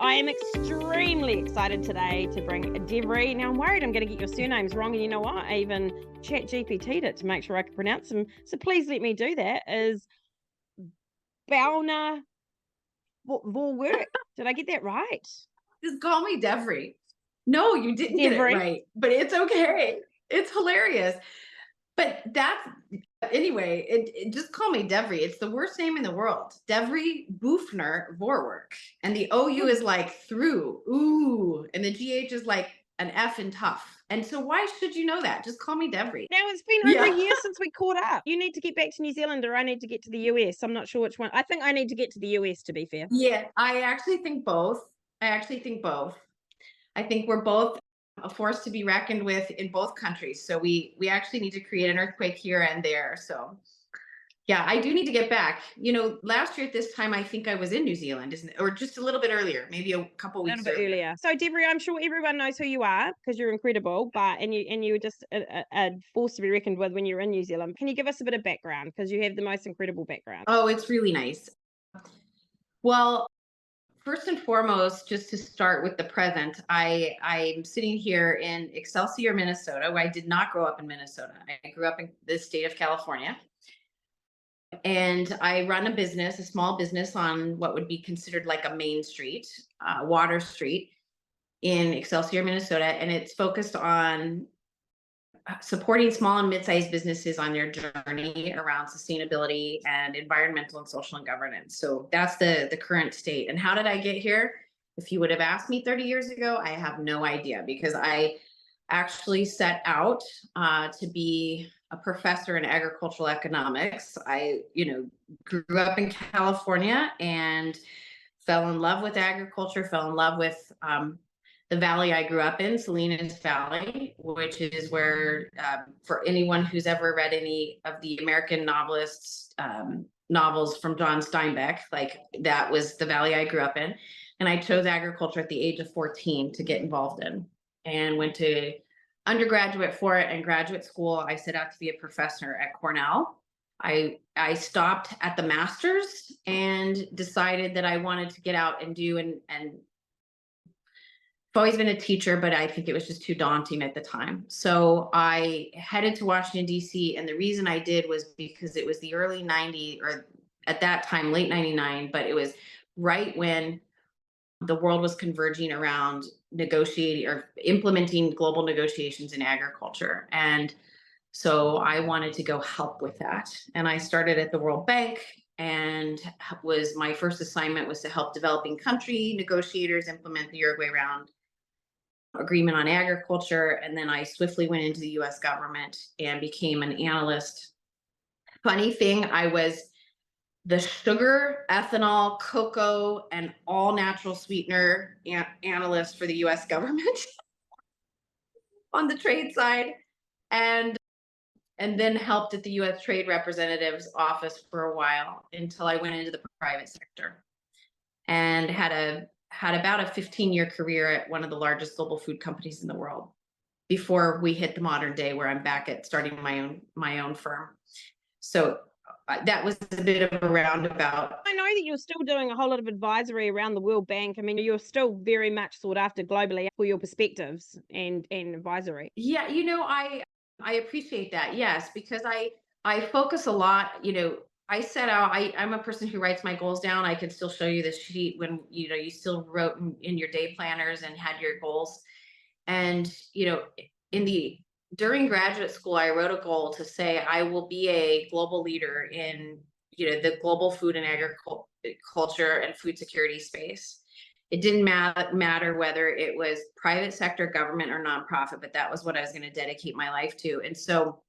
I am extremely excited today to bring Devry. Now, I'm worried I'm going to get your surnames wrong, and you know what? I even chat GPT'd it to make sure I could pronounce them. So please let me do that. Is Boughner Vorwerk. Did I get that right? Just call me Devry. No, you didn't get it Devry. right, but it's okay. It's hilarious. But that's anyway, it just call me Devry. It's the worst name in the world. Devry Boughner Vorwerk. And the OU is like through, ooh, and the GH is like an F in tough. And so why should you know that? Just call me Devry. Now, it's been over a Yeah. year since we caught up. You need to get back to New Zealand, or I need to get to the US. I'm not sure which one. I think I need to get to the US, to be fair. Yeah, I actually think both. I think we're both a force to be reckoned with in both countries. So we actually need to create an earthquake here and there. So yeah, I do need to get back. Last year at this time, I think I was in New Zealand, isn't it? Or just a little bit earlier, maybe a couple A little weeks bit earlier. earlier. So, Devry, I'm sure everyone knows who you are because you're incredible. And you were just a force to be reckoned with when you're in New Zealand. Can you give us a bit of background, because you have the most incredible background? Oh, it's really nice. Well, first and foremost, just to start with the present, I'm sitting here in Excelsior, Minnesota. Where I did not grow up in Minnesota. I grew up in the state of California. And I run a small business on what would be considered like a main street, Water Street in Excelsior, Minnesota. And it's focused on supporting small and mid-sized businesses on their journey around sustainability and environmental and social and governance. So that's the current state. And how did I get here? If you would have asked me 30 years ago, I have no idea, because I actually set out to be a professor in agricultural economics. I, grew up in California and fell in love with agriculture, fell in love with the valley I grew up in, Salinas Valley, which is where, for anyone who's ever read any of the American novelists' novels from John Steinbeck, like that was the valley I grew up in. And I chose agriculture at the age of 14 to get involved in, and went to undergraduate for it and graduate school. I set out to be a professor at Cornell. I stopped at the master's and decided that I wanted to get out and do and I've always been a teacher, but I think it was just too daunting at the time. So I headed to Washington, D.C. And the reason I did was because it was the early 90s, or at that time, late 99, but it was right when the world was converging around negotiating or implementing global negotiations in agriculture. And so I wanted to go help with that. And I started at the World Bank, and was my first assignment was to help developing country negotiators implement the Uruguay Round Agreement on Agriculture. And then I swiftly went into the US government and became an analyst. Funny thing, I was the sugar, ethanol, cocoa, and all natural sweetener analyst for the US government on the trade side. And then helped at the US Trade Representative's office for a while until I went into the private sector, and had about a 15-year career at one of the largest global food companies in the world before we hit the modern day where I'm back at starting my own firm. So that was a bit of a roundabout. I know that you're still doing a whole lot of advisory around the World Bank. I mean, you're still very much sought after globally for your perspectives and advisory. Yeah, I appreciate that. Yes, because I focus a lot, I set out, I'm a person who writes my goals down. I can still show you this sheet when, you still wrote in your day planners and had your goals. And, during graduate school, I wrote a goal to say I will be a global leader in, the global food and agriculture and food security space. It didn't matter whether it was private sector, government, or nonprofit, but that was what I was going to dedicate my life to. And so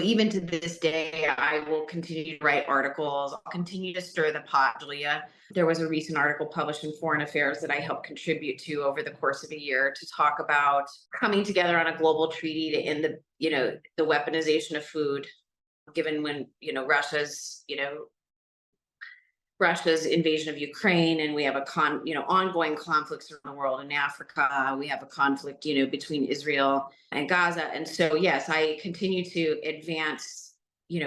even to this day, I will continue to write articles. I'll continue to stir the pot, Julia. There was a recent article published in Foreign Affairs that I helped contribute to over the course of a year to talk about coming together on a global treaty to end the weaponization of food, given when, Russia's invasion of Ukraine, and we have ongoing conflicts around the world. In Africa, we have a conflict, between Israel and Gaza. And so, yes, I continue to advance,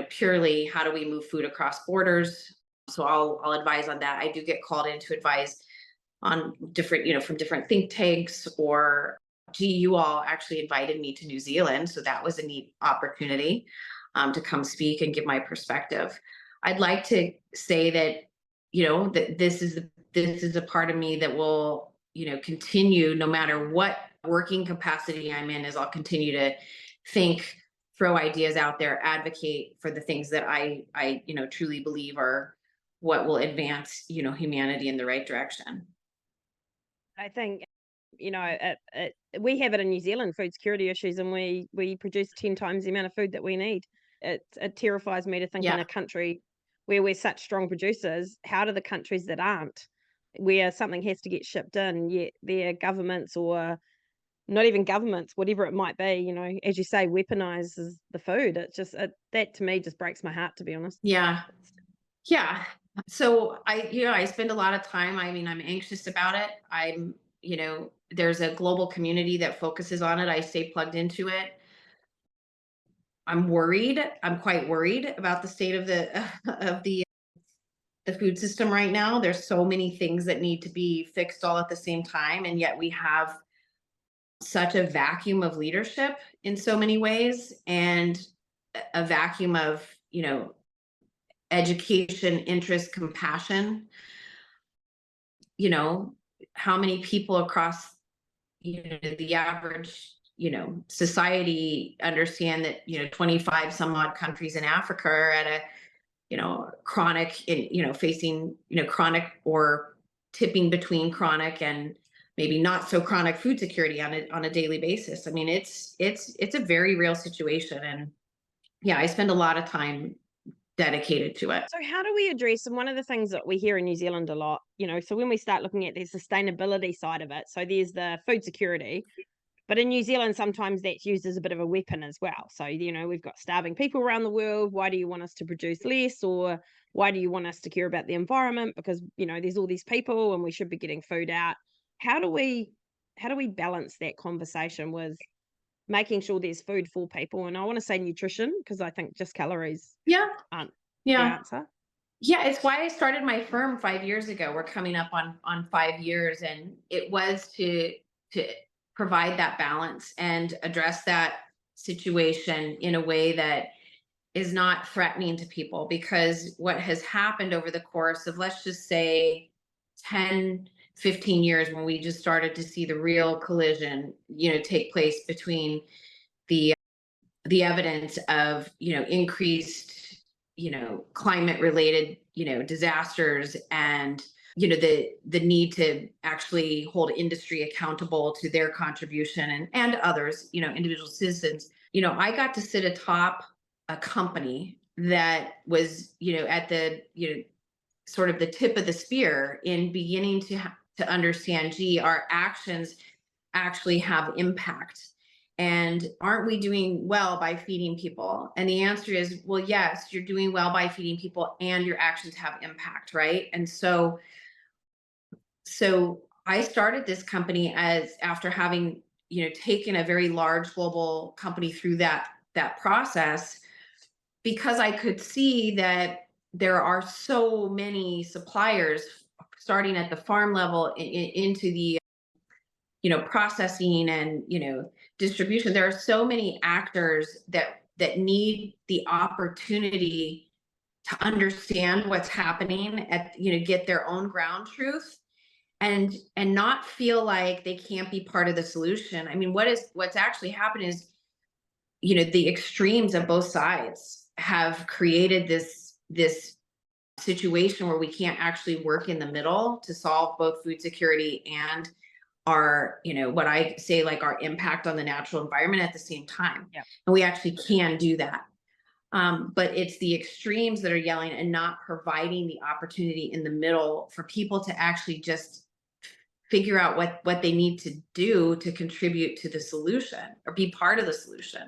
purely how do we move food across borders. So I'll advise on that. I do get called in to advise on different, from different think tanks, or gee, you all actually invited me to New Zealand. So that was a neat opportunity to come speak and give my perspective. I'd like to say that, that this is a part of me that will, continue no matter what working capacity I'm in, is I'll continue to think, throw ideas out there, advocate for the things that I truly believe are what will advance, humanity in the right direction. I think, we have it in New Zealand, food security issues, and we produce 10 times the amount of food that we need. It terrifies me to think, in Yeah. a country where we're such strong producers, how do the countries that aren't, where something has to get shipped in, yet their governments, or not even governments, whatever it might be, as you say, weaponizes the food. That to me just breaks my heart, to be honest. Yeah. Yeah. So I spend a lot of time. I mean, I'm anxious about it. There's a global community that focuses on it. I stay plugged into it. I'm worried. I'm quite worried about the state of the of the food system right now. There's so many things that need to be fixed all at the same time, and yet we have such a vacuum of leadership in so many ways, and a vacuum of, education, interest, compassion. you know how many people across, the average, society understand that, 25 some odd countries in Africa are at a, chronic, facing, chronic, or tipping between chronic and maybe not so chronic food security on a daily basis. I mean, it's a very real situation. And yeah, I spend a lot of time dedicated to it. So how do we address, and one of the things that we hear in New Zealand a lot, so when we start looking at the sustainability side of it, so there's the food security, but in New Zealand, sometimes that's used as a bit of a weapon as well. So, we've got starving people around the world. Why do you want us to produce less? Or why do you want us to care about the environment? Because, there's all these people and we should be getting food out. How do we balance that conversation with making sure there's food for people? And I want to say nutrition, because I think just calories Yeah. aren't the Yeah. answer. Yeah, it's why I started my firm 5 years ago. We're coming up on 5 years, and it was to provide that balance and address that situation in a way that is not threatening to people. Because what has happened over the course of, let's just say, 10, 15 years, when we just started to see the real collision, take place between the the evidence of, increased, climate related, disasters, and, the need to actually hold industry accountable to their contribution, and others, individual citizens. I got to sit atop a company that was, at the, sort of the tip of the spear in beginning to understand, gee, our actions actually have impact. And aren't we doing well by feeding people? And the answer is, well, yes, you're doing well by feeding people, and your actions have impact, right? And so I started this company as, after having, taken a very large global company through that process, because I could see that there are so many suppliers, starting at the farm level, into the, processing and, distribution. There are so many actors that need the opportunity to understand what's happening, get their own ground truth, and not feel like they can't be part of the solution. I mean, what's actually happened is, the extremes of both sides have created this situation where we can't actually work in the middle to solve both food security and our, what I say, like, our impact on the natural environment at the same time. Yeah. And we actually can do that. But it's the extremes that are yelling and not providing the opportunity in the middle for people to actually just figure out what they need to do to contribute to the solution, or be part of the solution.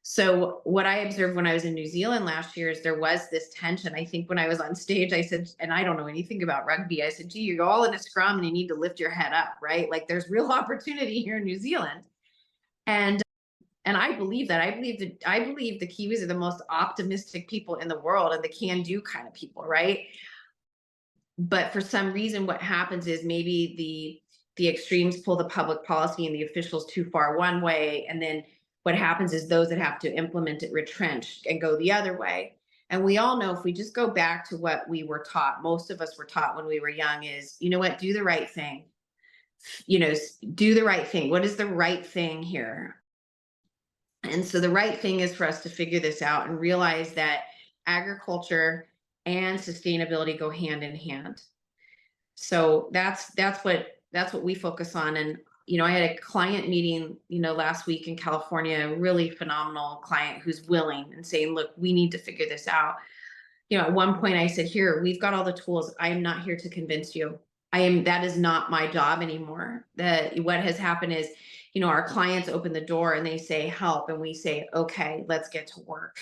So what I observed when I was in New Zealand last year is there was this tension. I think when I was on stage, I said, and I don't know anything about rugby, I said, gee, you're all in a scrum and you need to lift your head up, right? Like, there's real opportunity here in New Zealand. And I believe that. I believe the Kiwis are the most optimistic people in the world, and the can-do kind of people, right? But for some reason, what happens is maybe the extremes pull the public policy and the officials too far one way, and then what happens is those that have to implement it retrench and go the other way. And we all know, if we just go back to what we were taught, most of us were taught when we were young, is, you know what, do the right thing. Do the right thing. What is the right thing here? And so the right thing is for us to figure this out and realize that agriculture and sustainability go hand in hand. So that's what we focus on. And I had a client meeting, last week in California, a really phenomenal client who's willing and saying, look, we need to figure this out. At one point I said, here, we've got all the tools. I am not here to convince you. That is not my job anymore. What has happened is, our clients open the door and they say, help. And we say, okay, let's get to work.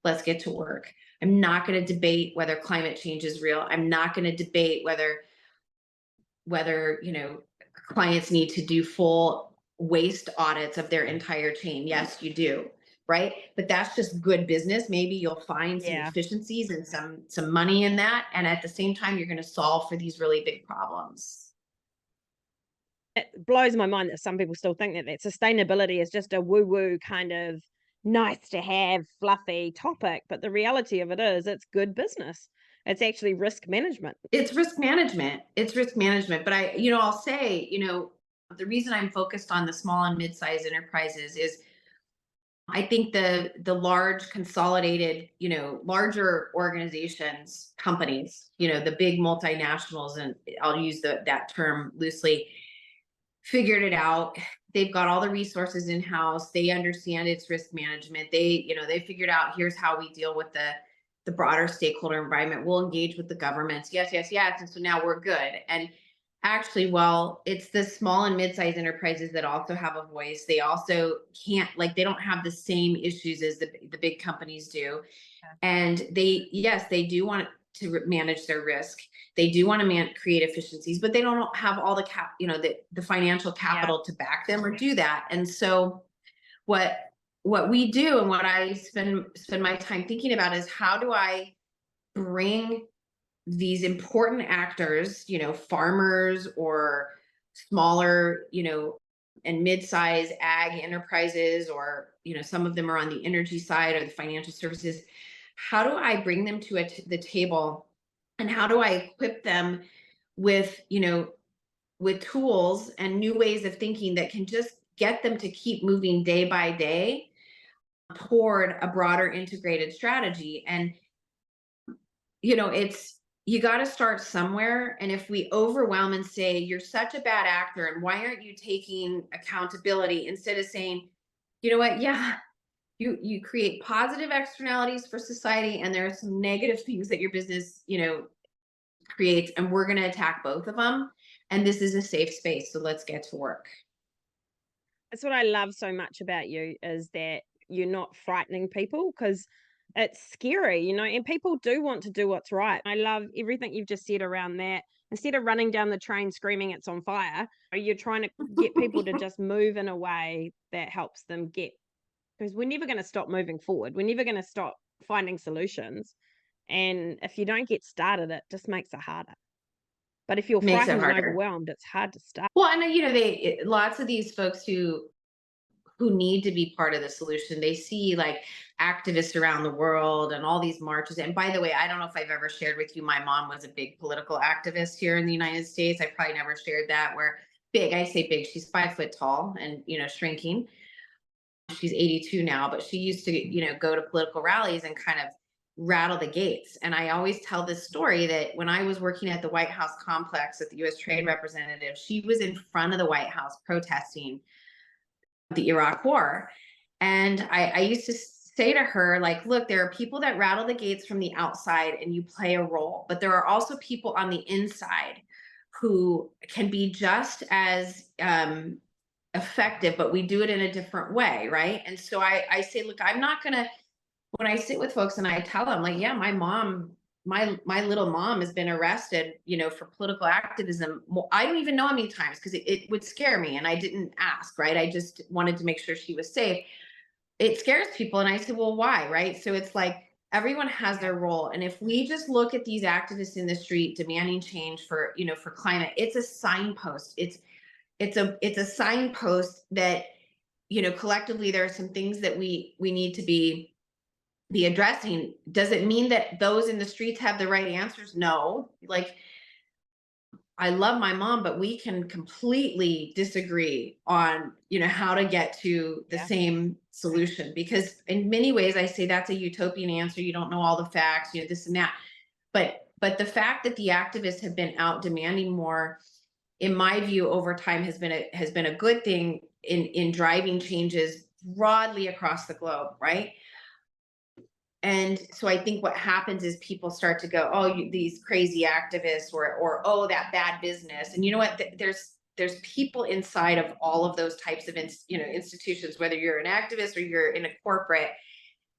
Let's get to work. I'm not going to debate whether climate change is real. I'm not going to debate whether clients need to do full waste audits of their entire chain. Yes, you do. Right. But that's just good business. Maybe you'll find some efficiencies and some money in that. And at the same time, you're going to solve for these really big problems. It blows my mind that some people still think that sustainability is just a woo-woo kind of nice to have fluffy topic, but the reality of it is it's good business. It's actually risk management. It's risk management. It's risk management. But I'll say, the reason I'm focused on the small and mid-sized enterprises is I think the large consolidated, larger organizations, companies, the big multinationals, and I'll use that term loosely, figured it out. They've got all the resources in house. They understand its risk management. They figured out, here's how we deal with the broader stakeholder environment. We'll engage with the governments. Yes, yes, yes. And so now we're good. And actually, well, it's the small and mid-sized enterprises that also have a voice. They also they don't have the same issues as the big companies do. And they do want to manage their risk. They do want to create efficiencies, but they don't have all the financial capital to back them or do that. And so what we do, and what I spend my time thinking about, is how do I bring these important actors, farmers or smaller, and mid-size ag enterprises, or, some of them are on the energy side or the financial services. How do I bring them to the table, and how do I equip them with, with tools and new ways of thinking that can just get them to keep moving day by day toward a broader integrated strategy? And, you got to start somewhere. And if we overwhelm and say, you're such a bad actor, and why aren't you taking accountability, instead of saying, you know what, yeah, you create positive externalities for society, and there are some negative things that your business, creates, and we're going to attack both of them. And this is a safe space. So let's get to work. That's what I love so much about you, is that you're not frightening people, because it's scary, and people do want to do what's right. I love everything you've just said around that. Instead of running down the train screaming it's on fire, you're trying to get people to just move in a way that helps them get, because we're never going to stop moving forward. We're never going to stop finding solutions. And if you don't get started, it just makes it harder. But if you're frightened and overwhelmed, it's hard to start. Well, and lots of these folks who need to be part of the solution, they see like activists around the world and all these marches. And by the way, I don't know if I've ever shared with you, my mom was a big political activist here in the United States. I probably never shared that. Where big, I say big, she's 5 foot tall and, shrinking. She's 82 now, but she used to, go to political rallies and kind of rattle the gates. And I always tell this story that when I was working at the White House complex at the U.S. Trade Representative, she was in front of the White House protesting the Iraq War. And I used to say to her, like, look, there are people that rattle the gates from the outside and you play a role, but there are also people on the inside who can be just as effective, but we do it in a different way, right? And so I say, look, I'm not gonna, when I sit with folks and I tell them, like, yeah, my mom, my little mom has been arrested, for political activism. I don't even know how many times, because it would scare me, and I didn't ask, right? I just wanted to make sure she was safe. It scares people. And I said, well, why? Right? So it's like, Everyone has their role. And if we just look at these activists in the street demanding change for, for climate, it's a signpost. It's a signpost that, collectively there are some things that we need to be addressing. Does it mean that those in the streets have the right answers? No. Like, I love my mom, but we can completely disagree on, how to get to the Yeah. same solution. Because in many ways, I say that's a utopian answer. You don't know all the facts, this and that. But the fact that the activists have been out demanding more, in my view, over time has been a good thing in driving changes broadly across the globe, right? And so I think what happens is people start to go, oh, these crazy activists, or oh, that bad business. And you know what? There's people inside of all of those types of institutions, whether you're an activist or you're in a corporate.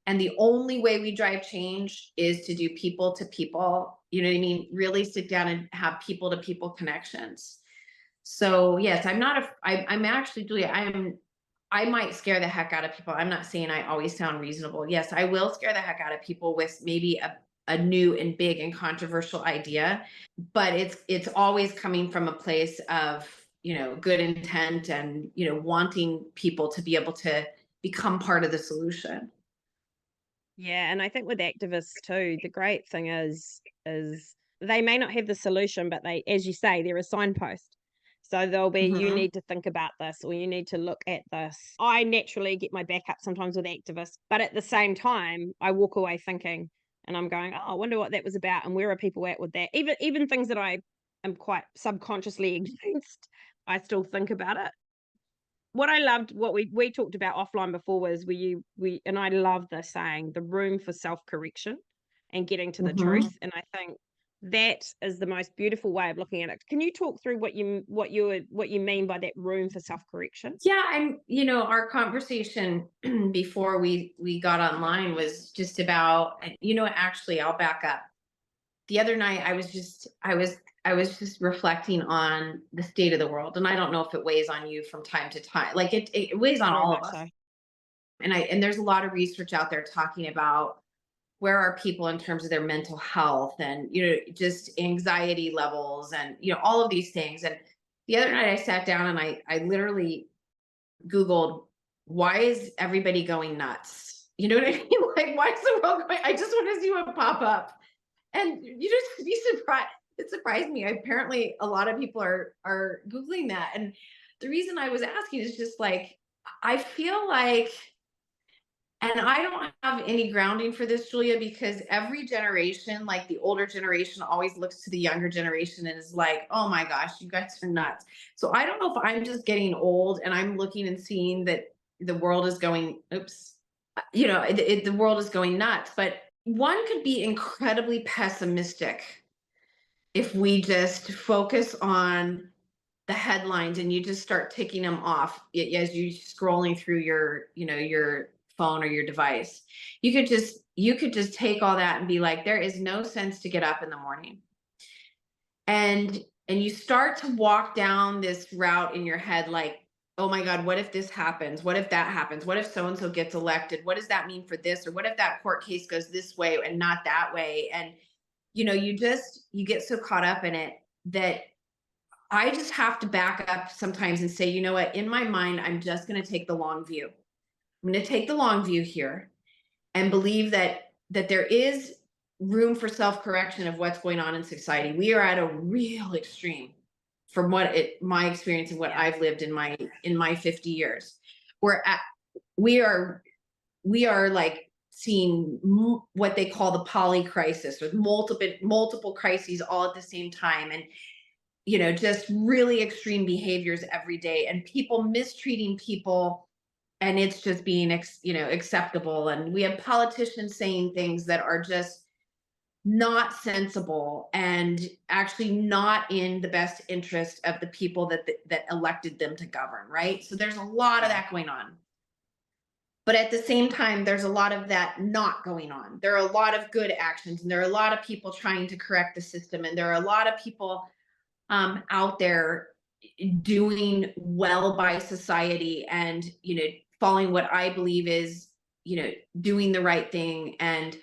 And the only way we drive change is to do people to people. You know what I mean? Really sit down and have people to people connections. So yes, I'm actually, Julia, I might scare the heck out of people. I'm not saying I always sound reasonable. Yes, I will scare the heck out of people with maybe a new and big and controversial idea, but it's always coming from a place of, good intent and, wanting people to be able to become part of the solution. Yeah, and I think with activists too, the great thing is they may not have the solution, but they, as you say, they're a signpost. So they'll be, you Mhm. need to think about this, or you need to look at this. I naturally get my back up sometimes with activists, but at the same time, I walk away thinking, and I'm going, oh, I wonder what that was about, and where are people at with that? Even things that I am quite subconsciously against, I still think about it. What I loved, what we talked about offline before, was we and I love the saying, the room for self-correction and getting to the Mhm. truth. And I think that is the most beautiful way of looking at it. Can you talk through what you mean by that room for self-correction? Yeah, our conversation before we got online was just about, actually, I'll back up. The other night I was just reflecting on the state of the world, and I don't know if it weighs on you from time to time. Like it weighs on Very all of much us. so. And there's a lot of research out there talking about where are people in terms of their mental health and, just anxiety levels and, all of these things. And the other night I sat down and I literally Googled, why is everybody going nuts? You know what I mean? Like, why is the world going? I just want to see what pop up. And you just be surprised. It surprised me. Apparently, a lot of people are Googling that. And the reason I was asking is just like, I feel like, and I don't have any grounding for this, Julia, because every generation, like the older generation, always looks to the younger generation and is like, oh my gosh, you guys are nuts. So I don't know if I'm just getting old and I'm looking and seeing that the world is going, oops, the world is going nuts. But one could be incredibly pessimistic if we just focus on the headlines and you just start ticking them off as you scrolling through your phone or your device. You could just take all that and be like, there is no sense to get up in the morning. And you start to walk down this route in your head, like, oh my God, what if this happens? What if that happens? What if so and so gets elected? What does that mean for this? Or what if that court case goes this way and not that way? And you get so caught up in it that I just have to back up sometimes and say, you know what, in my mind, I'm just going to take the long view. I'm going to take the long view here and believe that there is room for self-correction of what's going on in society. We are at a real extreme from my experience and what Yeah. I've lived in my 50 years. We are like seeing what they call the poly crisis, with multiple crises all at the same time. And just really extreme behaviors every day, and people mistreating people, and it's just being acceptable. And we have politicians saying things that are just not sensible and actually not in the best interest of the people that elected them to govern, right? So there's a lot of Yeah. that going on. But at the same time, there's a lot of that not going on. There are a lot of good actions, and there are a lot of people trying to correct the system, and there are a lot of people out there doing well by society, and following what I believe is doing the right thing. And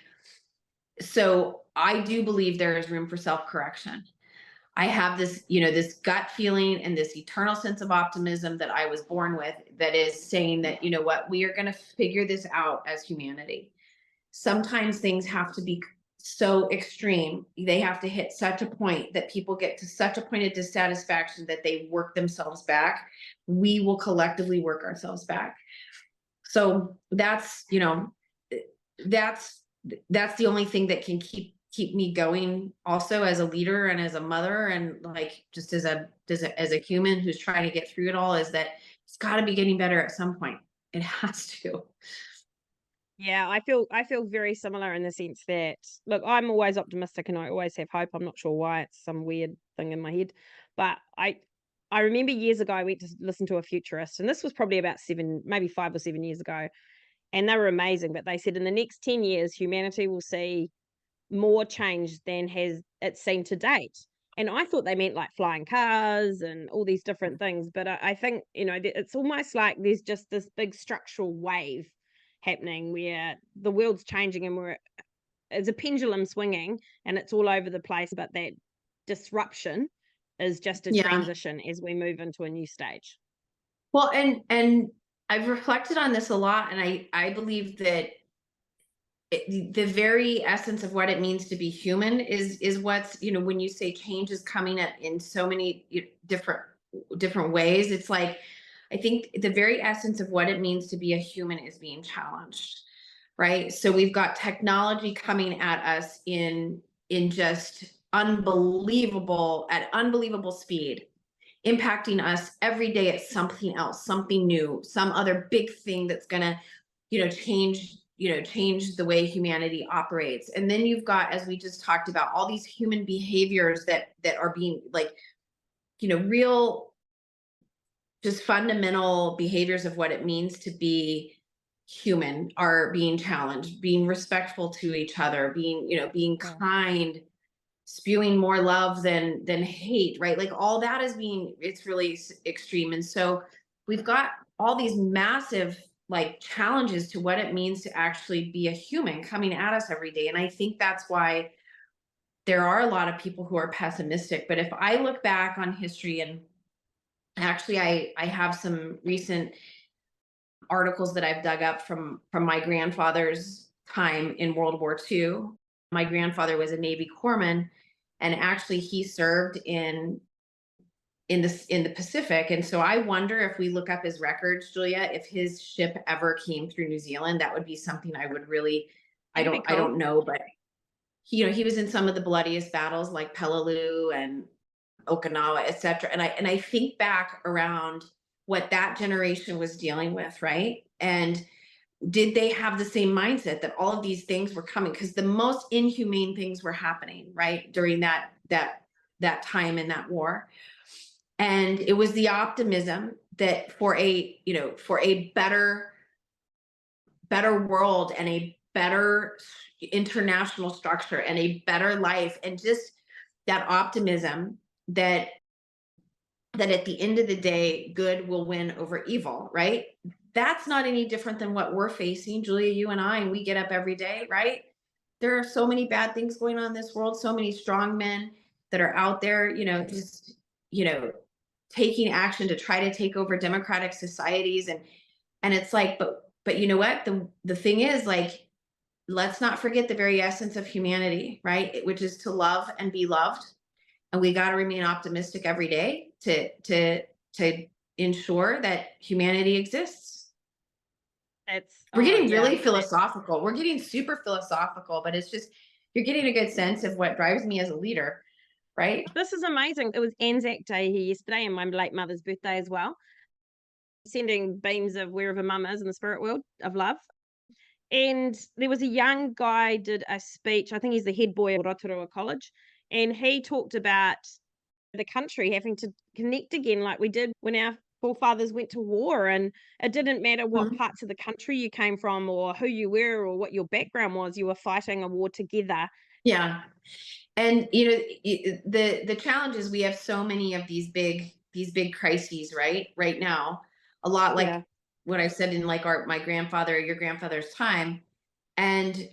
So I do believe there is room for self-correction. I have this, this gut feeling and this eternal sense of optimism that I was born with, that is saying that, you know what, we are going to figure this out as humanity. Sometimes things have to be so extreme. They have to hit such a point that people get to such a point of dissatisfaction that they work themselves back. We will collectively work ourselves back. So that's that's the only thing that can keep me going, also as a leader and as a mother, and like just as a human who's trying to get through it all, is that it's got to be getting better at some point. It has to. Yeah, I feel very similar in the sense that, look, I'm always optimistic and I always have hope. I'm not sure why, it's some weird thing in my head. But I remember years ago I went to listen to a futurist, and this was probably about 7, maybe 5 or 7 years ago, and they were amazing, but they said in the next 10 years humanity will see more change than has it seen to date. And I thought they meant like flying cars and all these different things, but I think, it's almost like there's just this big structural wave happening where the world's changing and it's a pendulum swinging and it's all over the place, but that disruption is just a Yeah. transition as we move into a new stage. Well, and I've reflected on this a lot, and I believe that the very essence of what it means to be human is what's, when you say change is coming at in so many different ways. It's like, I think the very essence of what it means to be a human is being challenged, right? So we've got technology coming at us in just unbelievable speed, impacting us every day at something else, something new, some other big thing that's gonna, change the way humanity operates. And then you've got, as we just talked about, all these human behaviors that are being like, real, just fundamental behaviors of what it means to be human are being challenged, being respectful to each other, being Yeah. kind, spewing more love than hate, right? Like all that it's really extreme. And so we've got all these massive like challenges to what it means to actually be a human coming at us every day. And I think that's why there are a lot of people who are pessimistic. But if I look back on history, and actually I have some recent articles that I've dug up from my grandfather's time in World War II. My grandfather was a Navy corpsman, and actually he served in the Pacific. And so I wonder, if we look up his records, Julia, if his ship ever came through New Zealand, that would be something I would really, I That'd be don't I don't cool. know, but he was in some of the bloodiest battles like Peleliu and Okinawa, etc. And I think back around what that generation was dealing with, right? And did they have the same mindset that all of these things were coming? Because the most inhumane things were happening, right, during that time in that war. And it was the optimism that for a better world and a better international structure and a better life, and just that optimism that at the end of the day, good will win over evil, right? That's not any different than what we're facing, Julia, you and I, and we get up every day, right? There are so many bad things going on in this world, so many strong men that are out there, just, taking action to try to take over democratic societies. And it's like, but you know what? The thing is, like, let's not forget the very essence of humanity, right? Which is to love and be loved. And we got to remain optimistic every day to ensure that humanity exists. We're getting really philosophical. We're getting super philosophical, but it's just, you're getting a good sense of what drives me as a leader, right? This is amazing. It was Anzac Day here yesterday and my late mother's birthday as well. Sending beams of wherever mum is in the spirit world of love. And there was a young guy did a speech. I think he's the head boy at Rotorua College. And he talked about the country having to connect again like we did when our forefathers went to war. And it didn't matter what Mhm. parts of the country you came from or who you were or what your background was, you were fighting a war together. Yeah. And the challenge is we have so many of these big crises right now, a lot like Yeah. what I said in like my grandfather or your grandfather's time. And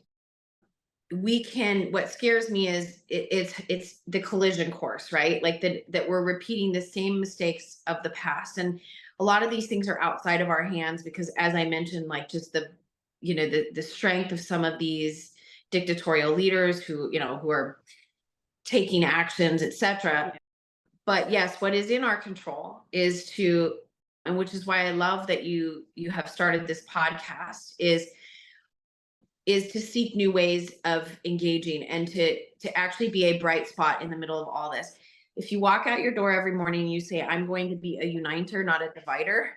we can, what scares me is it's the collision course, right? Like that we're repeating the same mistakes of the past. And a lot of these things are outside of our hands because, as I mentioned, like just the, the strength of some of these dictatorial leaders who, who are taking actions, etc. But yes, what is in our control is to, and which is why I love that you have started this podcast, is to seek new ways of engaging and to actually be a bright spot in the middle of all this. If you walk out your door every morning and you say, I'm going to be a uniter, not a divider,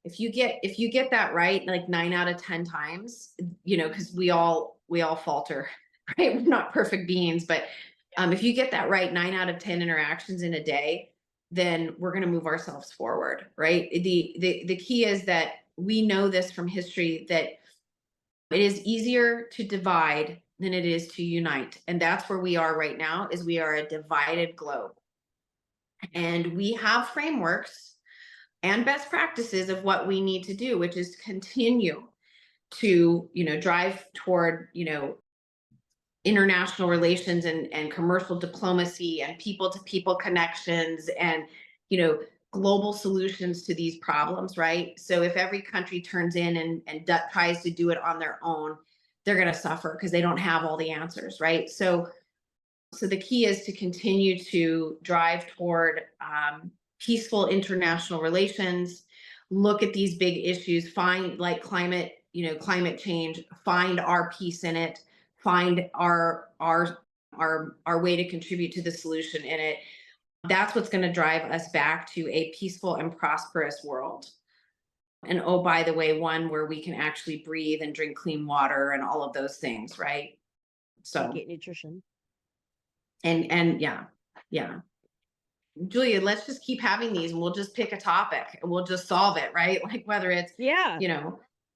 if you get that right, like 9 out of 10 times, because we all falter, right? We're not perfect beings, but if you get that right 9 out of 10 interactions in a day, then we're going to move ourselves forward, right? The key is that we know this from history, that it is easier to divide than it is to unite. And that's where we are right now, is we are a divided globe. And we have frameworks and best practices of what we need to do, which is continue to, drive toward, international relations and commercial diplomacy and people to people connections and, global solutions to these problems, right? So if every country turns in and tries to do it on their own, they're going to suffer because they don't have all the answers, right? So the key is to continue to drive toward peaceful international relations, look at these big issues, find like climate change, find our piece in it, find our way to contribute to the solution in it. That's what's going to drive us back to a peaceful and prosperous world. And oh, by the way, one where we can actually breathe and drink clean water and all of those things, right? So and get nutrition. And yeah. Julia, let's just keep having these and we'll just pick a topic and we'll just solve it, right? Like whether it's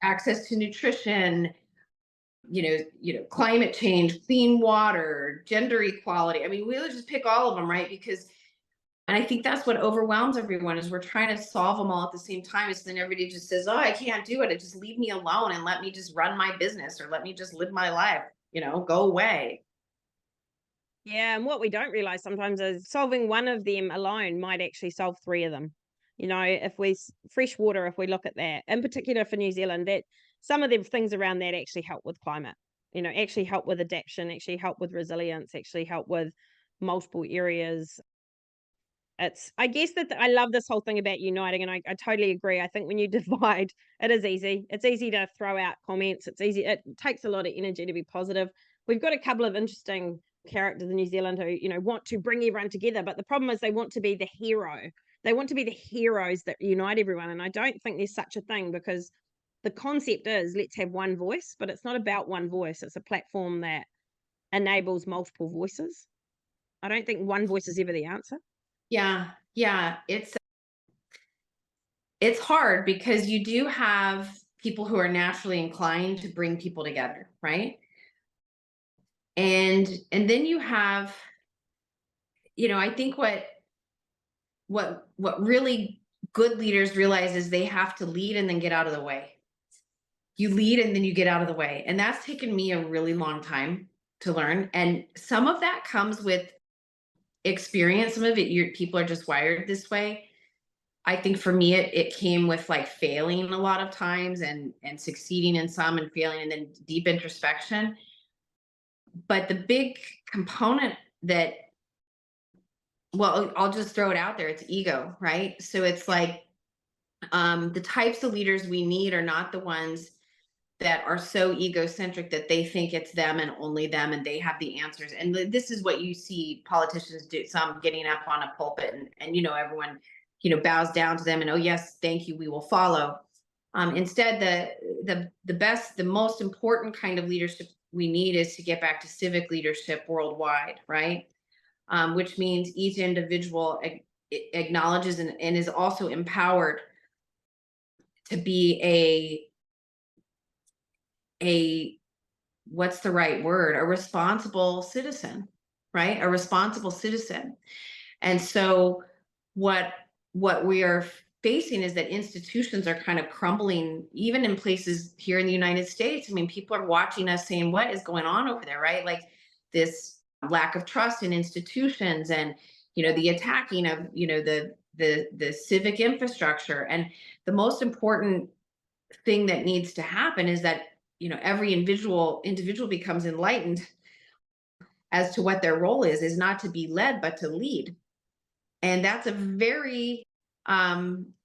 access to nutrition, climate change, clean water, gender equality. I mean, we'll just pick all of them, right? Because, and I think that's what overwhelms everyone, is we're trying to solve them all at the same time. So then everybody just says, oh, I can't do it. Just leave me alone and let me just run my business, or let me just live my life, go away. Yeah, and what we don't realize sometimes is solving one of them alone might actually solve 3 of them. If fresh water, if we look at that, in particular for New Zealand, that some of the things around that actually help with climate, actually help with adaptation, actually help with resilience, actually help with multiple areas. I guess that I love this whole thing about uniting, and I totally agree. I think when you divide, it is easy. It's easy to throw out comments. It's easy. It takes a lot of energy to be positive. We've got a couple of interesting characters in New Zealand who, want to bring everyone together. But the problem is they want to be the hero. They want to be the heroes that unite everyone. And I don't think there's such a thing, because the concept is let's have one voice, but it's not about one voice. It's a platform that enables multiple voices. I don't think one voice is ever the answer. Yeah. It's hard because you do have people who are naturally inclined to bring people together, right? And then you have, I think what really good leaders realize is they have to lead and then get out of the way. You lead and then you get out of the way. And that's taken me a really long time to learn. And some of that comes with experience. Some of it, people are just wired this way. I think for me, it came with like failing a lot of times and succeeding in some and failing, and then deep introspection. But the big component that, well, I'll just throw it out there, it's ego, right? So it's like the types of leaders we need are not the ones that are so egocentric that they think it's them and only them and they have the answers. And this is what you see politicians do, some getting up on a pulpit and everyone, bows down to them and, oh yes, thank you, we will follow. Instead, the best, the most important kind of leadership we need is to get back to civic leadership worldwide, right? Which means each individual acknowledges and is also empowered to be what's the right word? A responsible citizen, right? A responsible citizen. And so what we are facing is that institutions are kind of crumbling, even in places here in the United States. I mean, people are watching us saying, what is going on over there, right? Like this lack of trust in institutions, and, the attacking of, the civic infrastructure. And the most important thing that needs to happen is that, every individual becomes enlightened as to what their role is not to be led, but to lead. And that's a very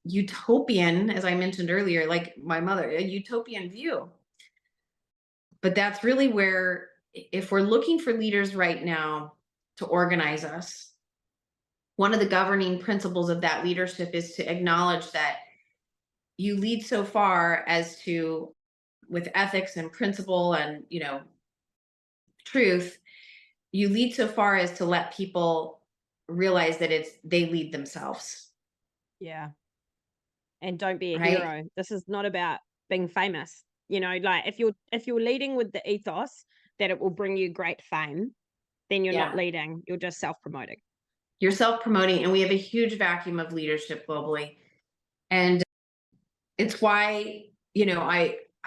utopian, as I mentioned earlier, like my mother, a utopian view. But that's really where, if we're looking for leaders right now to organize us, one of the governing principles of that leadership is to acknowledge that you lead so far as to, with ethics and principle and, truth, you lead so far as to let people realize that they lead themselves. Yeah. And don't be a Right? hero. This is not about being famous. Like if you're leading with the ethos that it will bring you great fame, then you're not Yeah. leading. You're just self-promoting. You're self-promoting, and we have a huge vacuum of leadership globally. And it's why,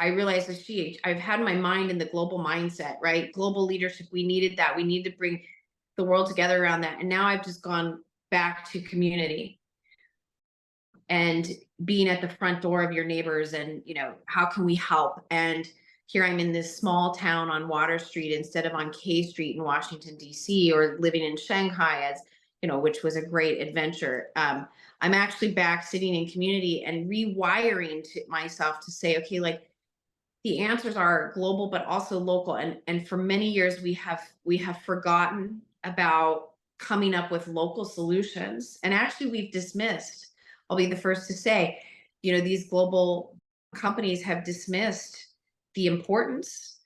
I realized that I've had my mind in the global mindset, right? Global leadership, we needed that. We need to bring the world together around that. And now I've just gone back to community and being at the front door of your neighbors, and, how can we help? And here I'm in this small town on Water Street instead of on K Street in Washington, D.C., or living in Shanghai, as which was a great adventure. I'm actually back sitting in community and rewiring to myself to say, okay, like the answers are global, but also local. And for many years we have forgotten about coming up with local solutions. And actually we've dismissed, I'll be the first to say, these global companies have dismissed the importance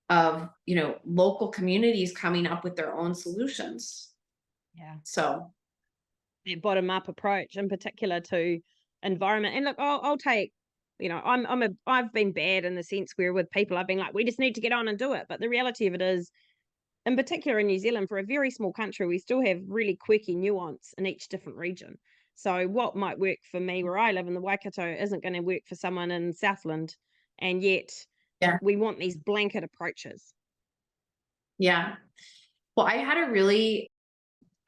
of, local communities coming up with their own solutions. Yeah. So The bottom up approach in particular to environment. And look, I'll take, I've been bad in the sense where with people I've been like, we just need to get on and do it. But the reality of it is, in particular in New Zealand, for a very small country, we still have really quirky nuance in each different region. So what might work for me where I live in the Waikato isn't going to work for someone in Southland. And yet we want these blanket approaches. Yeah. Well, I had a really,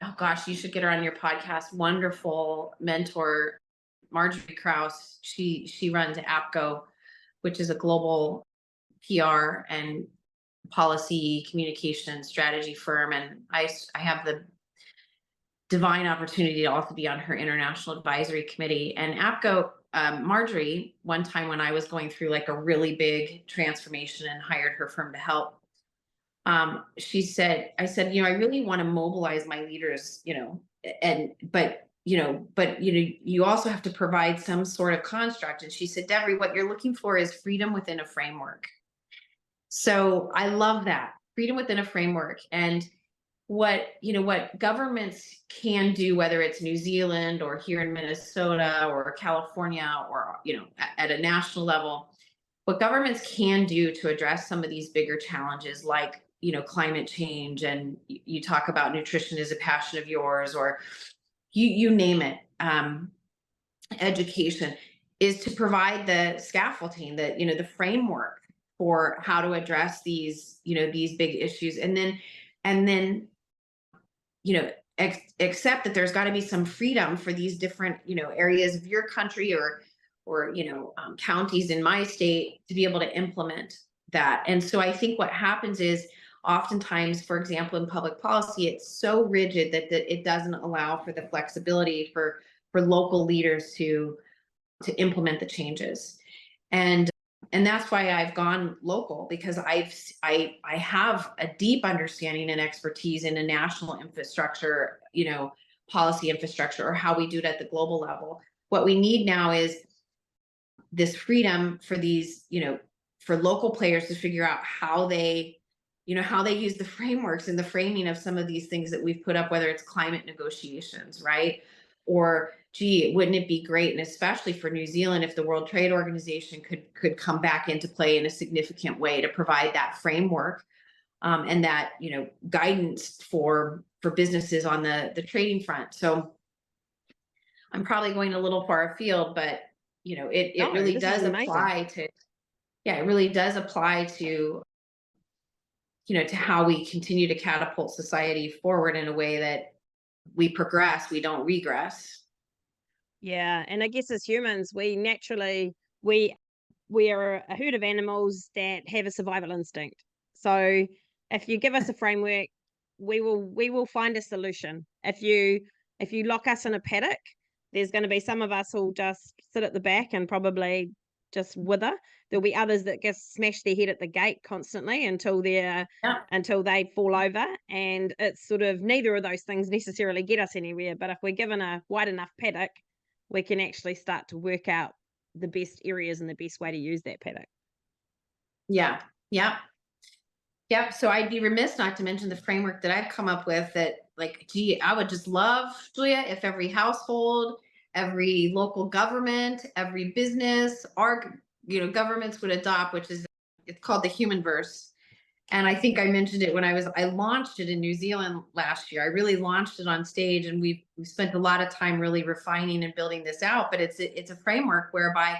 oh gosh, you should get her on your podcast, wonderful mentor, Marjorie Krause. She runs APCO, which is a global PR and policy communication strategy firm. And I have the divine opportunity to also be on her international advisory committee. And APCO, Marjorie, one time when I was going through like a really big transformation and hired her firm to help, I said, I really want to mobilize my leaders, but you also have to provide some sort of construct. And she said, Devry, what you're looking for is freedom within a framework. So I love that, freedom within a framework. And what governments can do, whether it's New Zealand or here in Minnesota or California, or, at a national level, what governments can do to address some of these bigger challenges, like, climate change, and you talk about nutrition is a passion of yours, or you name it, education, is to provide the scaffolding, the framework for how to address these big issues. And then accept that there's got to be some freedom for these different areas of your country, or counties in my state, to be able to implement that. And so I think what happens is, oftentimes, for example, in public policy, it's so rigid that it doesn't allow for the flexibility for local leaders to implement the changes. And that's why I've gone local, because I have a deep understanding and expertise in a national infrastructure, policy infrastructure, or how we do it at the global level. What we need now is this freedom for these, for local players to figure out how they use the frameworks and the framing of some of these things that we've put up, whether it's climate negotiations, right? Or, gee, wouldn't it be great, and especially for New Zealand, if the World Trade Organization could come back into play in a significant way to provide that framework, and that guidance for businesses on the trading front. So I'm probably going a little far afield, but it No, really this is does amazing. apply to, yeah, it really does apply to, to how we continue to catapult society forward in a way that we progress, we don't regress. Yeah, and I guess as humans, we naturally we we are a herd of animals that have a survival instinct. So if you give us a framework, we will find a solution. If you lock us in a paddock, there's going to be some of us who'll just sit at the back and probably just wither. There'll be others that just smash their head at the gate constantly Yeah. until they fall over. And it's sort of neither of those things necessarily get us anywhere. But if we're given a wide enough paddock, we can actually start to work out the best areas and the best way to use that paddock. Yeah. Yeah. Yep. So I'd be remiss not to mention the framework that I've come up with that, like, gee, I would just love, Julia, if every household, every local government, every business, our, governments would adopt, which is, it's called the humanverse. And I think I mentioned it when I launched it in New Zealand last year. I really launched it on stage, and we've spent a lot of time really refining and building this out. But it's a framework whereby,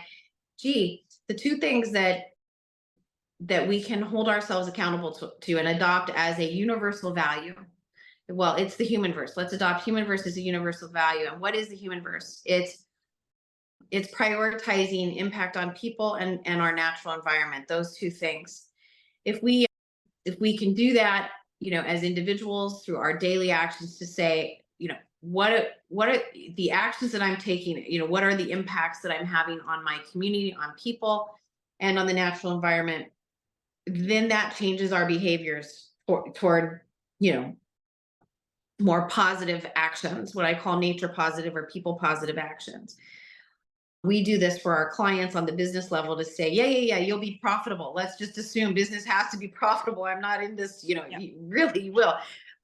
gee, the two things that we can hold ourselves accountable to and adopt as a universal value. Well, it's the humanverse. Let's adopt humanverse as a universal value. And what is the humanverse? It's prioritizing impact on people and our natural environment. Those two things. If we can do that, as individuals through our daily actions, to say, what are the actions that I'm taking? What are the impacts that I'm having on my community, on people, and on the natural environment? Then that changes our behaviors toward, more positive actions, what I call nature positive or people positive actions. We do this for our clients on the business level to say, yeah, yeah, yeah, you'll be profitable. Let's just assume business has to be profitable. I'm not in this, Yeah. you will.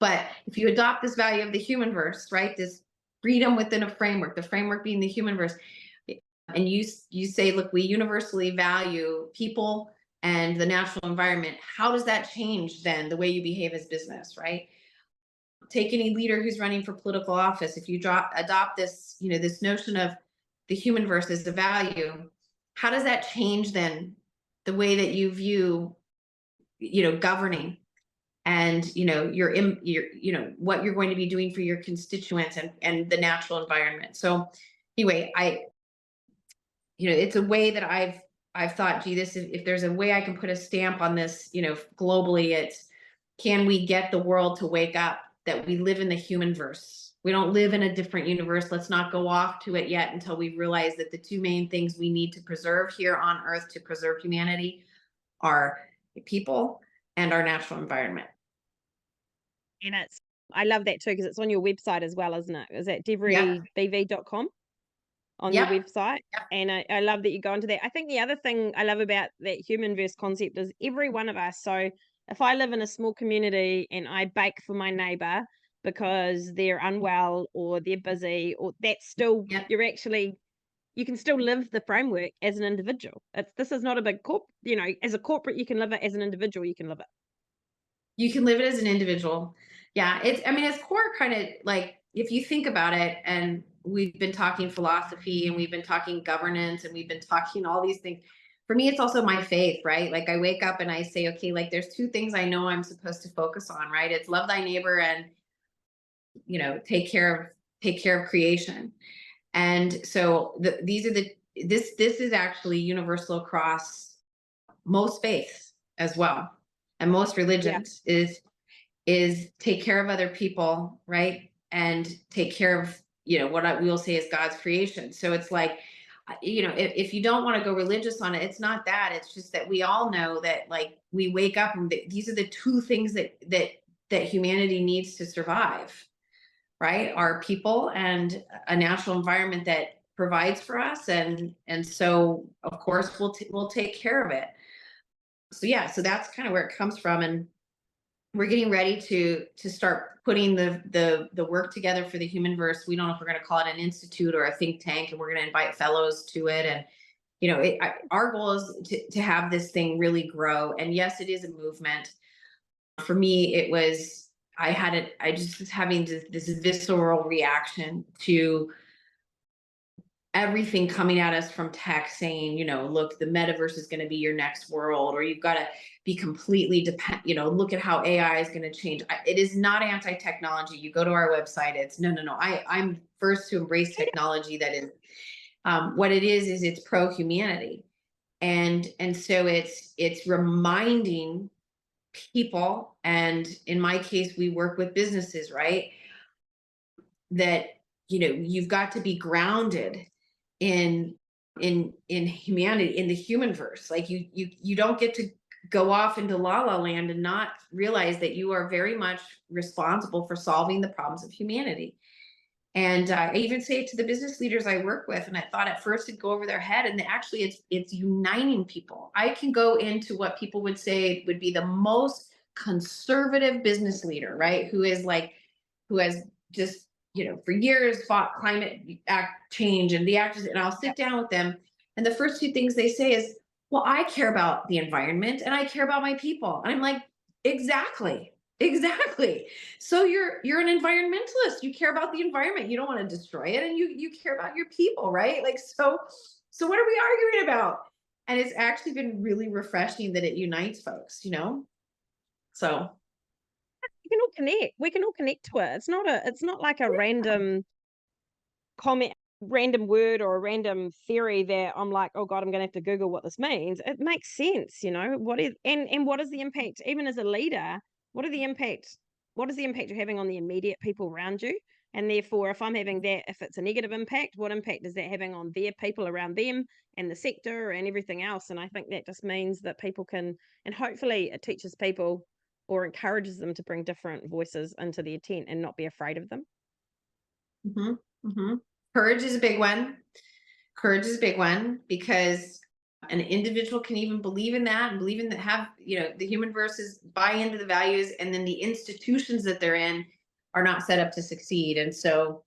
But if you adopt this value of the humanverse, right, this freedom within a framework, the framework being the humanverse, and you say, look, we universally value people and the natural environment. How does that change then the way you behave as business, right? Take any leader who's running for political office. If you adopt this, this notion of the humanverse as a value, how does that change then the way that you view, governing, and what you're going to be doing for your constituents and the natural environment. So anyway, it's a way that I've thought, gee, this is, if there's a way I can put a stamp on this, globally, it's, can we get the world to wake up that we live in the humanverse? We don't live in a different universe. Let's not go off to it yet until we realize that the two main things we need to preserve here on Earth to preserve humanity are people and our natural environment. And I love that too, because it's on your website as well, isn't it? Is that Yep. devrybv.com on your Yep. website? Yep. And I love that you go into that. I think the other thing I love about that human verse concept is every one of us. So if I live in a small community and I bake for my neighbor because they're unwell or they're busy, or that's still, Yep. you can still live the framework as an individual. This is not a big as a corporate, you can live it. As an individual, you can live it. You can live it as an individual. Yeah, it's core, kind of like, if you think about it, and we've been talking philosophy and we've been talking governance and we've been talking all these things. For me, it's also my faith, right? Like, I wake up and I say, okay, like, there's two things I know I'm supposed to focus on, right? It's love thy neighbor and, take care of creation. And so this is actually universal across most faiths as well, and most Yeah. religions, is take care of other people, right? And take care of, what we will say is God's creation. So it's like, if you don't want to go religious on it, it's not that. It's just that we all know that, like, we wake up and these are the two things that humanity needs to survive, right? Our people and a natural environment that provides for us, and so of course we'll take care of it. So yeah, so that's kind of where it comes from, and we're getting ready to start putting the work together for the humanverse. We don't know if we're going to call it an institute or a think tank, and we're going to invite fellows to it. And our goal is to have this thing really grow. And yes, it is a movement. For me, it was, I just was having this visceral reaction to everything coming at us from tech saying, look, the metaverse is going to be your next world, or you've got to be completely look at how AI is going to change. It is not anti-technology. You go to our website, it's no. I'm first to embrace technology that is, what it is it's pro-humanity. And so it's reminding people, and in my case, we work with businesses, right? That, you've got to be grounded in humanity, in the humanverse. Like you don't get to go off into la la land and not realize that you are very much responsible for solving the problems of humanity. And I even say it to the business leaders I work with, and I thought at first it'd go over their head, and actually it's uniting people. I can go into what people would say would be the most conservative business leader, right? Who has just, for years fought climate act change and the actors, and I'll sit down with them, and the first two things they say is, well, I care about the environment and I care about my people. And I'm like, exactly. Exactly. So you're an environmentalist. You care about the environment. You don't want to destroy it, and you care about your people, right? Like, so what are we arguing about? And it's actually been really refreshing that it unites folks. So We can all connect. We can all connect to it. It's not like a random comment, random word or a random theory that I'm like, oh God, I'm gonna have to Google what this means. It makes sense, what is, and what is the impact, even as a leader, what is the impact you're having on the immediate people around you? And therefore, if I'm having that, if it's a negative impact, what impact is that having on their people around them and the sector and everything else? And I think that just means that people can, and hopefully it teaches people or encourages them to bring different voices into their tent and not be afraid of them. hmm hmm courage is a big one. Courage is a big one, because an individual can even believe in that and believe in that, have, the human verses, buy into the values, and then the institutions that they're in are not set up to succeed. And so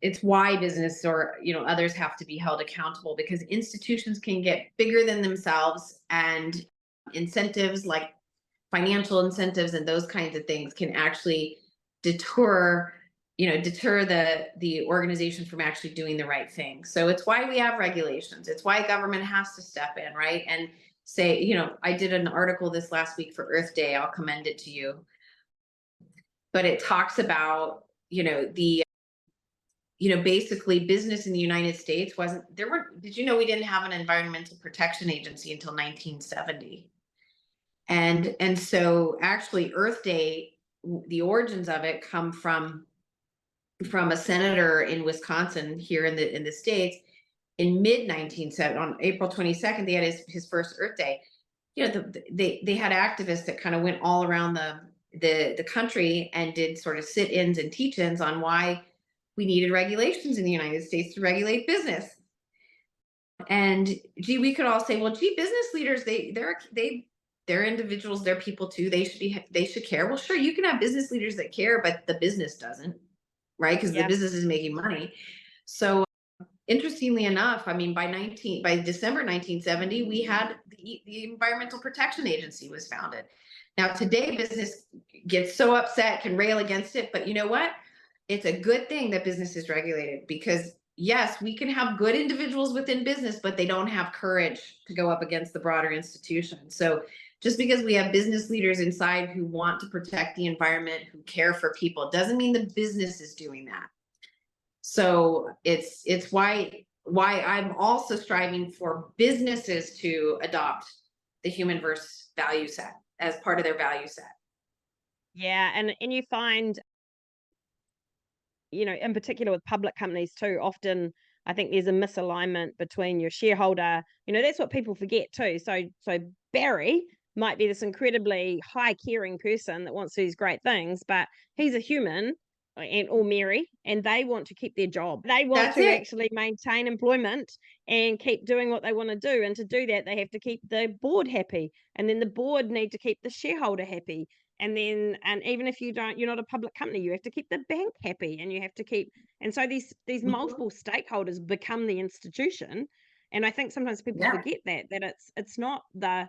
it's why business, or others, have to be held accountable, because institutions can get bigger than themselves, and incentives like financial incentives and those kinds of things can actually deter the organization from actually doing the right thing. So it's why we have regulations. It's why government has to step in, right? And say, I did an article this last week for Earth Day. I'll commend it to you. But it talks about, basically business in the United States did you know we didn't have an environmental protection agency until 1970? And so actually Earth Day, the origins of it come from a senator in Wisconsin, here in the States, in mid 1970. On April 22nd, they had his first Earth Day. They had activists that kind of went all around the country and did sort of sit-ins and teach-ins on why we needed regulations in the United States to regulate business. And gee, we could all say, well, gee, business leaders, they're individuals, they're people too. They should care. Well, sure, you can have business leaders that care, but the business doesn't, right? Because the business is making money. So interestingly enough, I mean, by December 1970, we had the Environmental Protection Agency was founded. Now today, business gets so upset, can rail against it, but you know what? It's a good thing that business is regulated, because yes, we can have good individuals within business, but they don't have courage to go up against the broader institution. So just because we have business leaders inside who want to protect the environment, who care for people, doesn't mean the business is doing that. So it's why I'm also striving for businesses to adopt the humanverse value set as part of their value set. Yeah, and you find, in particular with public companies too, often I think there's a misalignment between your shareholder. That's what people forget too. So Barry might be this incredibly high caring person that wants these great things, but he's a human, or Mary, and they want to keep their job. They want That's to it. actually maintain employment and keep doing what they want to do. And to do that, they have to keep the board happy. And then the board need to keep the shareholder happy. And even if you're not a public company, you have to keep the bank happy, and you have to keep, and so these multiple stakeholders become the institution. And I think sometimes people forget that it's not the,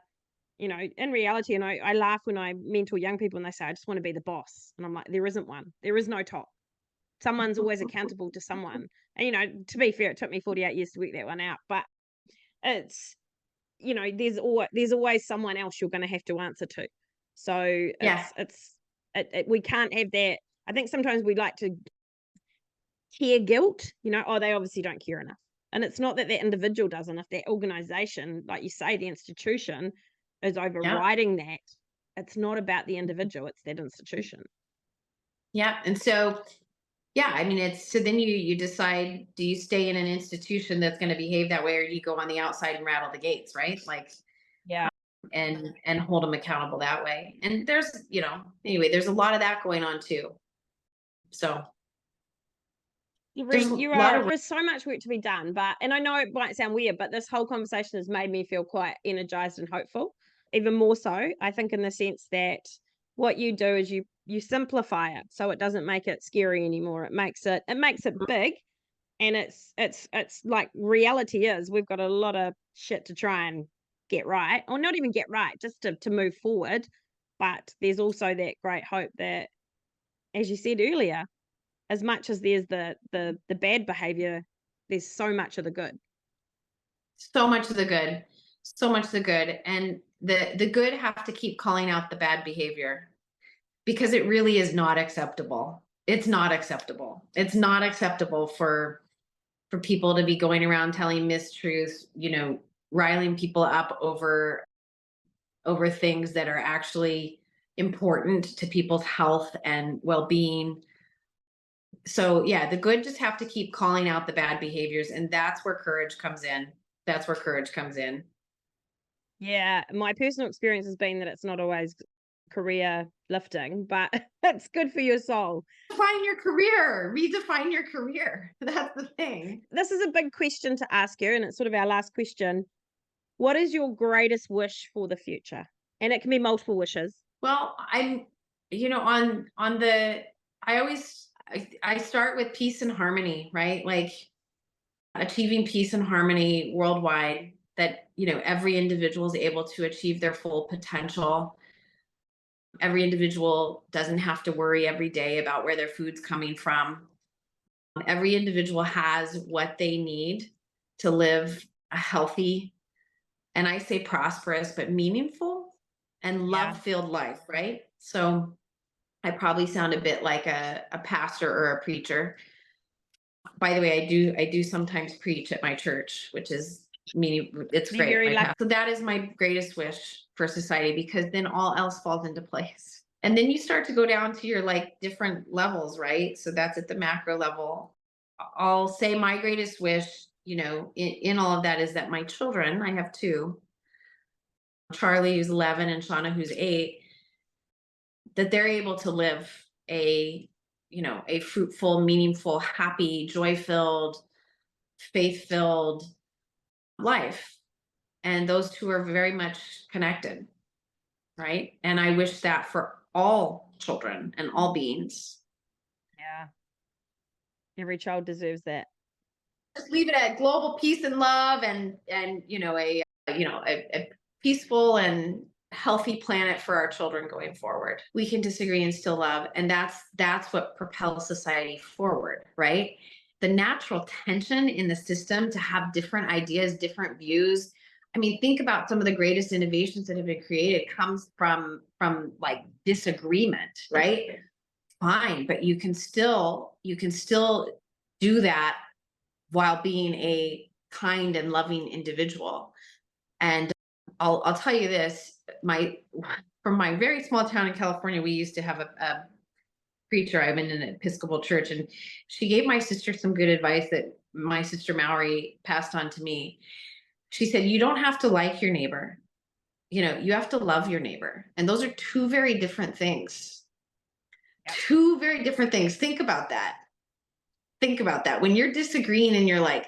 in reality, and I laugh when I mentor young people and they say, I just want to be the boss. And I'm like, there isn't one. There is no top. someone's always accountable to someone. And, you know, to be fair, it took me 48 years to work that one out, but it's, you know, there's always someone else you're going to have to answer to. So Yeah. we can't have that. I think sometimes we like to care guilt, you know, oh, they obviously don't care enough. And it's not that individual doesn't. If that organization, like you say, the institution is overriding that, it's not about the individual, it's that institution. Yeah. And so, yeah, I mean, it's so then you decide, do you stay in an institution that's going to behave that way, or do you go on the outside and rattle the gates, right? Like, Yeah. and hold them accountable that way. And there's, you know, anyway, there's a lot of that going on too. So there's a lot of There's so much work to be done, and I know it might sound weird, but this whole conversation has made me feel quite energized and hopeful. Even more so, I think, in the sense that what you do is you simplify it so it doesn't make it scary anymore. It makes it big, and it's like reality is we've got a lot of shit to try and get right, or not even get right, just to move forward. But there's also that great hope that, as you said earlier, as much as there's the bad behavior, there's so much of the good. so much of the good, so much of the good. And the good have to keep calling out the bad behavior, because it really is not acceptable. It's not acceptable. It's not acceptable for people to be going around telling mistruths, you know, riling people up over things that are actually important to people's health and well-being. So yeah, the good just have to keep calling out the bad behaviors, and that's where courage comes in. That's where courage comes in. Yeah, my personal experience has been that it's not always career lifting, but it's good for your soul. Define your career. Redefine your career. That's the thing. This is a big question to ask you, and it's sort of our last question. What is your greatest wish for the future? And it can be multiple wishes. Well, I'm, you know, on the, I always, I start with peace and harmony, right? Like achieving peace and harmony worldwide, that, you know, every individual is able to achieve their full potential. Every individual doesn't have to worry every day about where their food's coming from. Every individual has what they need to live a healthy, and I say prosperous, but meaningful and Yeah. love-filled life, right? So I probably sound a bit like a pastor or a preacher. By the way, I do sometimes preach at my church, which is meaning it's Be great. very lucky. So that is my greatest wish for society, because then all else falls into place. And then you start to go down to your like different levels, right? So that's at the macro level. I'll say my greatest wish, you know, in all of that is that my children, I have two, Charlie who's 11 and Shauna who's 8, that they're able to live a, you know, a fruitful, meaningful, happy, joy-filled, faith-filled life. And those two are very much connected, right? And I wish that for all children and all beings. Yeah. Every child deserves that. Just leave it at global peace and love, and you know, a peaceful and healthy planet for our children going forward. We can disagree and still love, and that's what propels society forward, right? The natural tension in the system to have different ideas, different views. I mean, think about some of the greatest innovations that have been created comes from like disagreement, right? Fine, but you can still do that while being a kind and loving individual. And I'll tell you this, from my very small town in California, we used to have a preacher. I'm in an Episcopal church, and she gave my sister some good advice that my sister Mallory passed on to me. She said, you don't have to like your neighbor. You know, you have to love your neighbor. And those are two very different things. Yep. Two very different things. Think about that. Think about that. When you're disagreeing and you're like,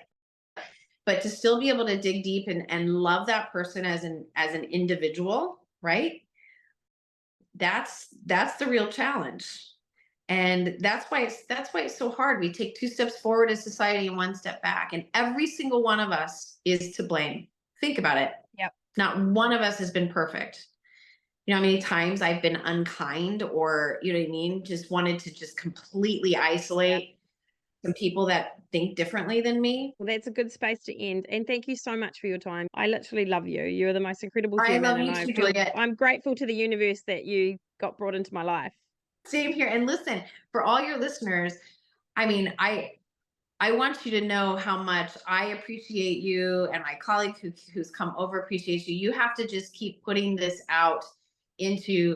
but to still be able to dig deep and love that person as an individual, right? That's the real challenge. And that's why it's so hard. We take 2 steps forward as society and 1 step back. And every single one of us is to blame. Think about it. Yep. Not one of us has been perfect. You know how many times I've been unkind, or, you know what I mean? Just wanted to just completely isolate some people that think differently than me. Well, that's a good space to end. And thank you so much for your time. I literally love you. You're the most incredible I human, love and you too, Juliet. I'm grateful to the universe that you got brought into my life. Same here. And listen, for all your listeners, I mean, I want you to know how much I appreciate you, and my colleague who's come over appreciates you. You have to just keep putting this out into,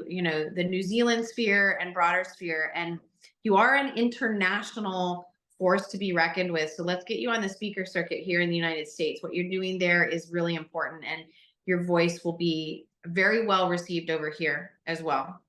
the New Zealand sphere and broader sphere. And you are an international force to be reckoned with. So let's get you on the speaker circuit here in the United States. What you're doing there is really important, and your voice will be very well received over here as well.